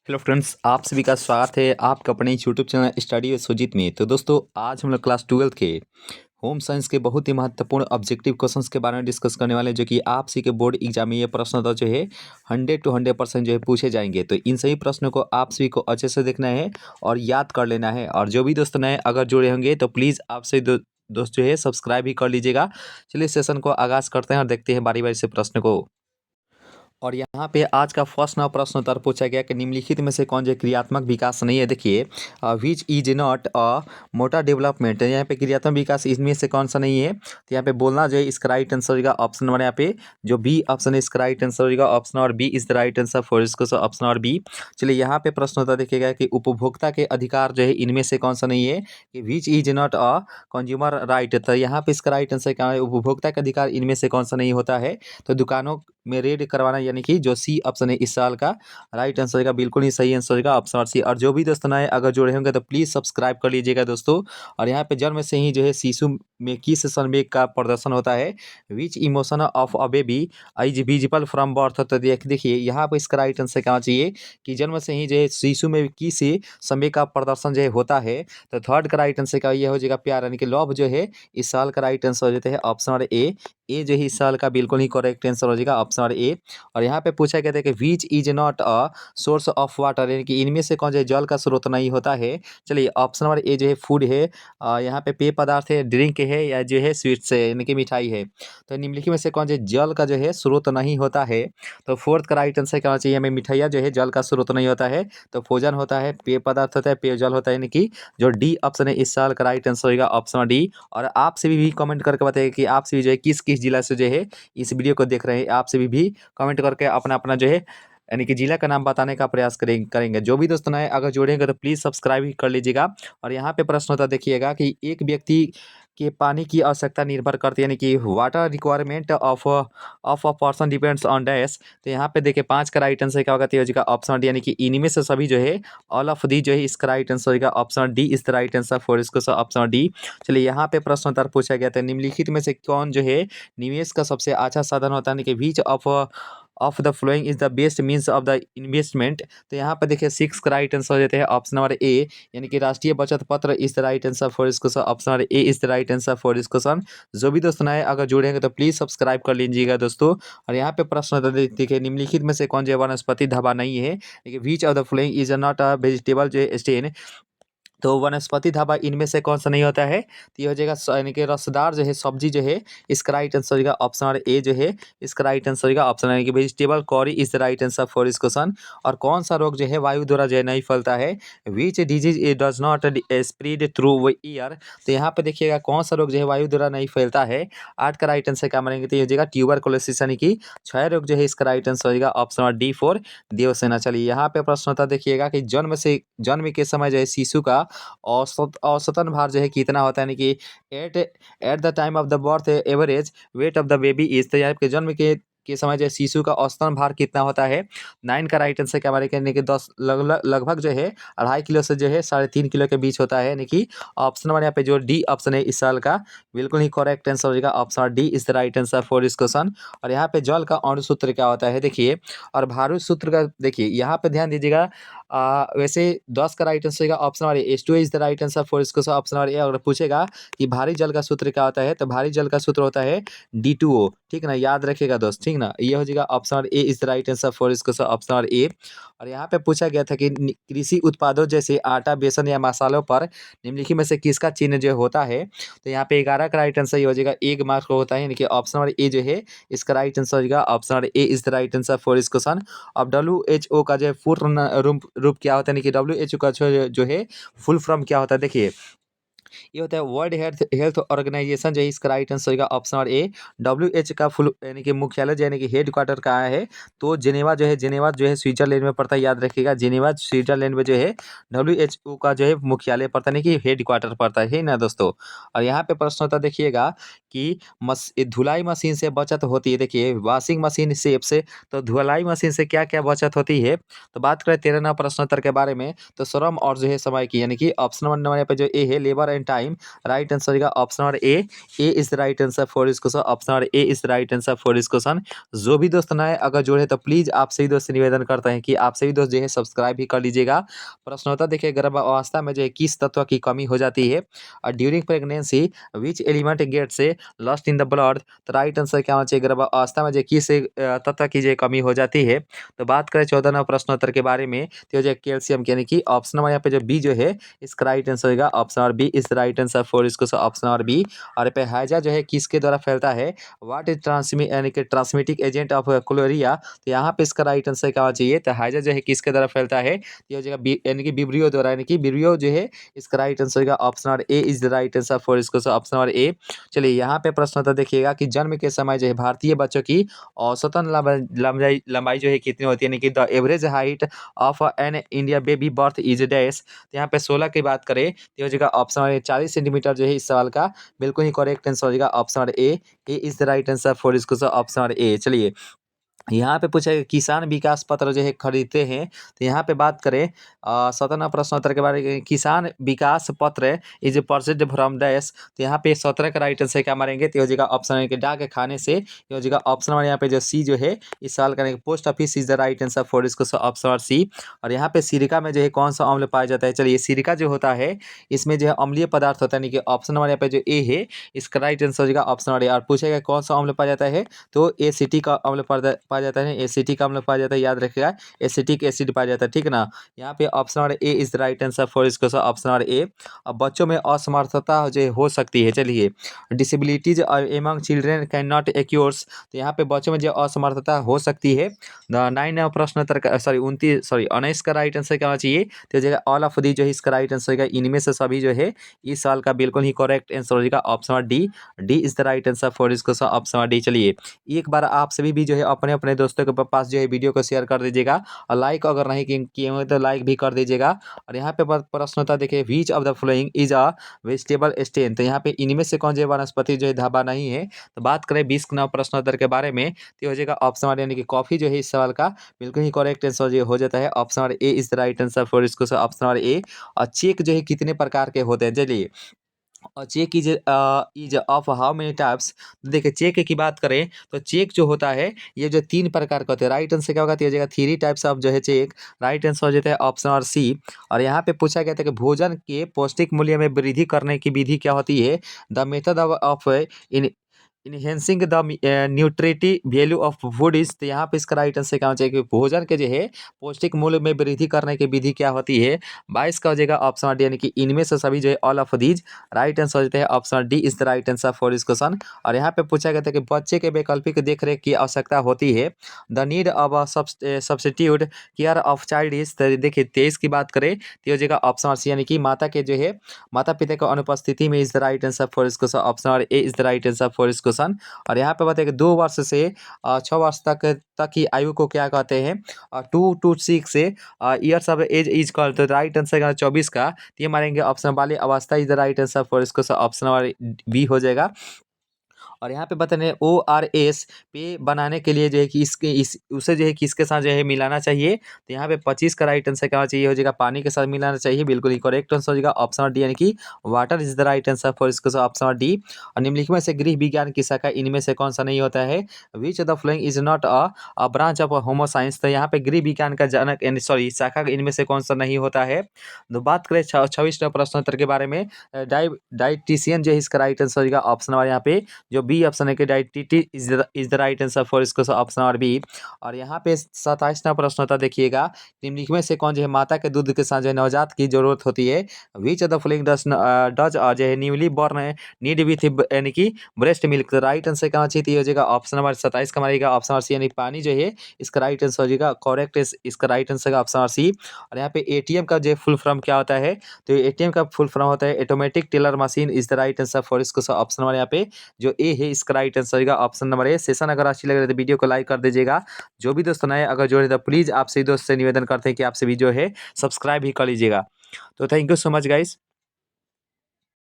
Hello friends, आप सभी का स्वागत है आपका अपने YouTube channel study with Sujeet में। तो दोस्तों, आज हम लोग क्लास 12 के होम साइंस के बहुत ही महत्वपूर्ण ऑब्जेक्टिव क्वेश्चंस के बारे में डिस्कस करने वाले हैं, जो कि आप सी के बोर्ड एग्जाम में ये प्रश्न तो जो है 100 to 100% जो है पूछे जाएंगे। तो इन सभी प्रश्नों को आप सभी को अच्छे से देखना है और याद कर लेना है। और जो भी दोस्त नए अगर जुड़े होंगे तो प्लीज़ आपसे दोस्त जो है सब्सक्राइब ही कर लीजिएगा। चलिए सेशन को आगाज़ करते हैं और देखते हैं बारी बारी से प्रश्न को। और यहाँ पे आज का फर्स्ट नवा प्रश्न उत्तर पूछा गया कि निम्नलिखित में से कौन जो क्रियात्मक विकास नहीं है। देखिए, which is not a motor development, यहाँ पे क्रियात्मक विकास इनमें से कौन सा नहीं है। तो यहाँ पे बोलना जो है इसका राइट आंसर होगा ऑप्शन नंबर, यहाँ पे जो बी ऑप्शन है इसका राइट आंसर होगा ऑप्शन और B is the right answer for इसको ऑप्शन और बी। चलिए यहाँ पे प्रश्न उत्तर देखिएगा कि उपभोक्ता के अधिकार जो है इनमें से कौन सा नहीं है कि which is not a consumer right. तो यहाँ पे इसका राइट आंसर क्या है, उपभोक्ता के अधिकार इनमें से कौन सा नहीं होता है। तो दुकानों में रेड करवाना, यानी कि जो सी ऑप्शन है इस साल का राइट आंसर का बिल्कुल ही सही आंसर होगा ऑप्शन और सी। और जो भी दोस्त नए अगर जुड़े होंगे तो प्लीज़ सब्सक्राइब कर लीजिएगा दोस्तों। और यहाँ पे जन्म से ही जो है शिशु में किस संवेग का प्रदर्शन होता है, which emotion of a baby is visible from birth. तो देखिए यहाँ पे इसका राइट आंसर क्या चाहिए कि जन्म से ही जो है शिशु में किस संवेग का प्रदर्शन जो है होता है। तो थर्ड का राइट आंसर का ये हो जाएगा प्यार, यानी कि लव जो है इस साल का राइट आंसर हो जाता है ऑप्शन और ए जो है इस साल का बिल्कुल ही करेक्ट आंसर हो जाएगा ऑप्शन और ए। और यहाँ पे पूछा गया था कि which is not a source of water, यानी कि इनमें से कौन जो है जल का स्रोत नहीं होता है। चलिए ऑप्शन नंबर ए जो है फूड है, यहाँ पे पेय पदार्थ है, ड्रिंक है, या जो है स्वीट्स है यानी कि मिठाई है। तो निम्नलिखित में से कौन जो है जल का जो है स्रोत नहीं होता है। तो फोर्थ का राइट आंसर क्या होना चाहिए, हमें मिठाइयाँ जो है जल का स्रोत नहीं होता है। तो भोजन होता है, पेय पदार्थ होता है, पेयजल होता है, यानी कि जो डी ऑप्शन है इस साल का राइट आंसर होगा ऑप्शन डी। और आप सभी भी कमेंट करके बताइए कि आप सभी जो है किस किस जिला से जो है इस वीडियो को देख रहे हैं। आप सभी भी कमेंट करके अपना अपना जो है यानी कि जिला का नाम बताने का प्रयास करेंगे। जो भी दोस्त नए अगर जुड़ेंगे तो प्लीज़ सब्सक्राइब ही कर लीजिएगा। और यहाँ पे प्रश्न होता देखिएगा कि एक व्यक्ति के पानी की आवश्यकता निर्भर करती है, यानी कि water requirement of a person depends on dash. तो यहाँ पे देखिए 5 का राइट आंसर क्या होगा, तो होगा ऑप्शन डी, यानी कि इनमें से सभी जो है ऑल ऑफ दी जो है इसका राइट आंसर होगा option D is the right answer for इसको ऑप्शन डी। चलिए यहाँ पे प्रश्न उत्तर पूछा गया था निम्नलिखित में से कौन जो है निवेश का सबसे अच्छा साधन होता है, कि विच of the following is the best means of the investment. तो यहाँ पर देखिए 6 का राइट आंसर हो जाते हैं ऑप्शन नंबर ए, यानी कि राष्ट्रीय बचत पत्र is the right answer for इस question option number A is the right answer for इस क्वेश्चन। जो भी दोस्त नए अगर जुड़ेंगे तो प्लीज़ सब्सक्राइब कर लीजिएगा दोस्तों। और यहाँ पे प्रश्न देखिए निम्नलिखित में से कौन जो है वनस्पति धाबा नहीं है, लेकिन विच of the following is not a vegetable जो है स्टेन। तो वनस्पति धाबा इनमें से कौन सा नहीं होता है, तो ये हो जाएगा यानी कि रसदार जो है सब्जी जो है इसका राइट आंसर होगा ऑप्शन और ए जो है इसका राइट आंसर होगा ऑप्शन, यानी कि vegetable Carry is the right answer for इस क्वेश्चन। और कौन सा रोग जो है वायु द्वारा जो है नहीं फैलता है, which disease it does not spread through year. तो यहाँ पे देखिएगा कौन सा रोग जो है वायु द्वारा नहीं फैलता है। 8 का राइट आंसर क्या मानेंगे, तो ये हो जाएगा ट्यूबरकुलोसिस, यानी कि क्षय रोग जो है इसका राइट आंसर होगा ऑप्शन और डी फॉर देवसेना। चलिए यहाँ पे प्रश्न होता देखिएगा कि जन्म के समय जो है शिशु का औसतन भार जो है कितना होता है, यानी कि at at the time of the birth average weight of the baby is. तो आपके जन्म के समय जो है शिशु का औसतन भार कितना होता है। 9 का राइट आंसर क्या हमारे कहने के 10 लगभग जो है 2.5 किलो से जो है 3.5 किलो के बीच होता है, यानी कि ऑप्शन नंबर यहाँ पे जो डी ऑप्शन है इस साल का बिल्कुल ही करेक्ट आंसर हो जाएगा option D is the right answer for इस क्वेश्चन। और यहाँ पे जल का अणु सूत्र क्या होता है देखिए, और भारू सूत्र का देखिए यहाँ पे ध्यान दीजिएगा। वैसे 10 का राइट आंसर होगा option number A, H2 is the right answer for इसको ऑप्शन नंबर ए। अगर पूछेगा कि भारी जल का सूत्र क्या होता है, तो भारी जल का सूत्र होता है D2O, ठीक ना, याद रखिएगा दोस्त, ठीक ना। ये हो जाएगा option number A is the right answer for इसको ऑप्शन नंबर ए। और यहाँ पे पूछा गया था कि कृषि उत्पादों जैसे आटा, बेसन या मसालों पर निम्नलिखित में से किसका चिन्ह जो होता है। तो यहाँ पे 11 का राइट आंसर ये हो जाएगा 1 मार्क्स का होता है, यानी कि ऑप्शन नंबर ए जो है इसका राइट आंसर होगा option number A is the right answer for इस क्वेश्चन। अब WHO का जो है पूर्ण रूप क्या होता है, यानी कि WHO का जो है फुल फॉर्म क्या होता है देखिए, ये होता है वर्ल्ड हेल्थ हेल्थ ऑर्गेनाइजेशन जो है इसका राइट आंसर होगा ऑप्शन नंबर ए। WHO का फुल यानी कि मुख्यालय जो यानी कि हेड क्वार्टर कहाँ है, तो जेनेवा जो है स्विट्जरलैंड में पड़ता है, याद रखिएगा जेनेवा स्विट्जरलैंड में जो है WHO का जो है मुख्यालय पड़ता है, नहीं कि हेड क्वार्टर पड़ता है ना दोस्तों। और यहाँ पे प्रश्न होता देखिएगा कि धुलाई मशीन से बचत होती है, देखिए वॉशिंग मशीन से तो धुलाई मशीन से क्या क्या बचत होती है। तो बात करें 13वां प्रश्नोत्तर के बारे में, तो श्रम और जो है समय की, यानी कि ऑप्शन नंबर यहाँ पे जो ए है labour in time. Right answer होगा option number A is the right answer for this question. Option number A is the right answer for this question. जो भी दोस्त नए अगर जुड़े तो प्लीज आप सभी दोस्त से निवेदन करते हैं कि आप सभी दोस्त जो है सब्सक्राइब भी कर लीजिएगा। प्रश्न होता देखिए गर्भावस्था में जो है किस तत्व की कमी हो जाती है। और during pregnancy which element get से लॉस्ट इन द ब्लड। तो राइट आंसर क्या होना चाहिए, गर्भावस्था में जो किस तत्व की जो कमी हो जाती है। तो बात करें 14 प्रश्नोत्तर के बारे में तो जो कैल्शियम यानी कि ऑप्शन नंबर यहाँ पे जो बी जो है इसका राइट आंसर होगा option number B is the right answer for इसको ऑप्शन नंबर बी। और पे हैजा जो है किसके द्वारा फैलता है, व्हाट इज यानी कि ट्रांसमिटिंग एजेंट ऑफ कोलेरिया। तो यहाँ पे इसका राइट आंसर क्या होना चाहिए, तो हैजा जो है किसके द्वारा फैलता है, तो ये हो जाएगा यानी कि विब्रियो द्वारा, यानी कि विब्रियो जो है इसका राइट आंसर होगा option number A is the right answer for इसको ऑप्शन नंबर ए। चलिए यहाँ पे प्रश्न होता देखिएगा कि जन्म के समय जो है भारतीय बच्चों की औसतन लंबाई जो है कितनी होती है, यानी कि the average height of an India baby birth is dash. तो यहाँ पे 16 की बात करें तो हो जाएगा ऑप्शन नंबर 40 सेंटीमीटर जो है इस सवाल का बिल्कुल ही करेक्ट आंसर हो जाएगा option number A is the right answer for इसको ऑप्शन नंबर ए। चलिए यहाँ पे पूछा किसान विकास पत्र जो है खरीदते हैं। तो यहाँ पे बात करें 17 प्रश्नोत्तर के बारे में, किसान विकास पत्र इज परचेज्ड फ्रॉम डैश। तो यहाँ पे 17 का राइट आंसर क्या मारेंगे, तो हो जाएगा ऑप्शन के डाक खाने से। ये हो जाएगा ऑप्शन नंबर यहाँ पे जो सी जो है इस साल का post office is the right answer for इसको ऑप्शन नंबर सी। और यहाँ पे सिरका में जो है कौन सा अम्ल पाया जाता है, चलिए सिरका जो होता है इसमें जो है अम्लीय पदार्थ होता है, यानी कि ऑप्शन नंबर यहाँ पे जो ए है इसका राइट आंसर हो जाएगा ऑप्शन नंबर ए। और पूछेगा कौन सा अम्ल पाया जाता है, तो एसिटिक का अम्ल पाया जाता है, एसिटिक अम्ल पाया जाता है, याद रखिएगा एसिटिक एसिड पाया जाता है, ठीक ना। यहाँ पे option number A is the right answer for इसको ऑप्शन नंबर ए। अब बच्चों में असमर्थता जो हो सकती है, चलिए disabilities among children can not occurs. तो यहाँ पे बच्चों में जो असमर्थता हो सकती है 9 प्रश्नोत्तर का 19 का राइट आंसर क्या होना चाहिए, तो जगह ऑल ऑफ दी जो है इसका राइट आंसर होगा इनमें से सभी जो है इस साल का बिल्कुल ही करेक्ट आंसर हो जाएगा option number D is the right answer for इसको ऑप्शन नंबर डी। चलिए एक बार आप सभी भी जो है अपने अपने दोस्तों के पास जो है वीडियो को शेयर कर दीजिएगा और लाइक अगर नहीं किए हुए तो लाइक भी कर दीजिएगा। और यहाँ पे प्रश्न होता देखिए which of the following is a vegetable stain. तो यहाँ पे इनमें से कौन जो वनस्पति जो है धाबा नहीं है। तो बात करें 20 नंबर प्रश्नोत्तर के बारे में तो हो जाएगा ऑप्शन नंबर यानी कि कॉफी जो है इस सवाल का बिल्कुल ही करेक्ट आंसर हो जाता है option number A is the right answer for इसको ऑप्शन नंबर ए। और चेक जो है कितने प्रकार के होते हैं, चलिए और check is of how many types. देखिए चेक की बात करें तो चेक जो होता है ये जो 3 प्रकार का होता है। राइट आंसर क्या होगा, तो हो जाएगा 3 टाइप्स ऑफ जो है चेक। राइट आंसर हो जाता है ऑप्शन और सी। और यहाँ पे पूछा गया था कि भोजन के पौष्टिक मूल्य में वृद्धि करने की विधि क्या होती है, the method of in enhancing the nutritive value of food is. तो यहाँ पे इसका राइट आंसर क्या होना चाहिए कि भोजन के जो है पौष्टिक मूल्य में वृद्धि करने की विधि क्या होती है। 22 का हो जाएगा ऑप्शन डी, यानी कि इनमें से सभी जो है all of these. Right answer हो जाता है option D is the right answer for इस क्वेश्चन। और यहाँ पे पूछा गया था कि बच्चे के वैकल्पिक देखरेख की आवश्यकता होती है, the need of substitute care of child is. देखिए 23 की बात करें तो हो जाएगा ऑप्शन सी, यानी कि माता के जो है माता पिता की अनुपस्थिति में is the right answer for इस question option A is the right answer for इस क्वेश्चन। और यहाँ पे बताइए 2 वर्ष से 6 वर्ष तक की आयु को क्या कहते हैं, 2 to 6 से years of age is called. तो राइट आंसर 24 का तो ये मारेंगे ऑप्शन वाली अवस्था is the right answer for इसको ऑप्शन नंबर बी हो जाएगा। और यहाँ पे बता रहे ORS पे बनाने के लिए जो है कि उसे जो है किसके साथ जो है मिलाना चाहिए। तो यहाँ पे 25 का राइट आंसर क्या चाहिए, हो जाएगा पानी के साथ मिलाना चाहिए, बिल्कुल ही करेक्ट आंसर हो जाएगा ऑप्शन डी, यानी कि water is the right answer for इसको ऑप्शन डी। और निम्नलिखित में से गृह विज्ञान की शाखा इनमें से कौन सा नहीं होता है, विच of the following is not a branch of homo science. तो यहाँ पे गृह विज्ञान का जनक शाखा इनमें से कौन सा नहीं होता है। तो बात करें 26वें प्रश्नोत्तर के बारे में, डाइटिशियन जो है इसका राइट आंसर होगा ऑप्शन नंबर यहाँ पे जो बी ऑप्शन है कि डाइटिटी is the right answer for इसको ऑप्शन नंबर बी। और यहाँ पे 27वां प्रश्न होता देखिएगा निम्नलिखित में से कौन जो है माता के दूध के साथ जो है नवजात की जरूरत होती है, विच ऑफ द फॉलोइंग डज जो है न्यूली बॉर्न नीड विथ यानी कि ब्रेस्ट मिल्क। तो राइट आंसर कहाँ चाहिए हो जाएगा ऑप्शन नंबर 27 का मारेगा ऑप्शन नंबर सी, यानी पानी जो है इसका राइट आंसर हो जाएगा करेक्ट इसका राइट आंसर का ऑप्शन नंबर सी। और यहाँ पे एटीएम का जो फुल फॉर्म क्या होता है, तो एटीएम का फुल फॉर्म होता है automatic teller machine is the right answer for इसको ऑप्शन नंबर यहाँ पे जो ए है इसका राइट आंसर होगा ऑप्शन नंबर ए। सेशन अगर अच्छी लग रही है तो वीडियो को लाइक कर दीजिएगा। जो भी दोस्त नए अगर जोड़े तो प्लीज आपसे दोस्त से निवेदन करते हैं कि आपसे भी जो है सब्सक्राइब भी कर लीजिएगा। तो thank you so much guys.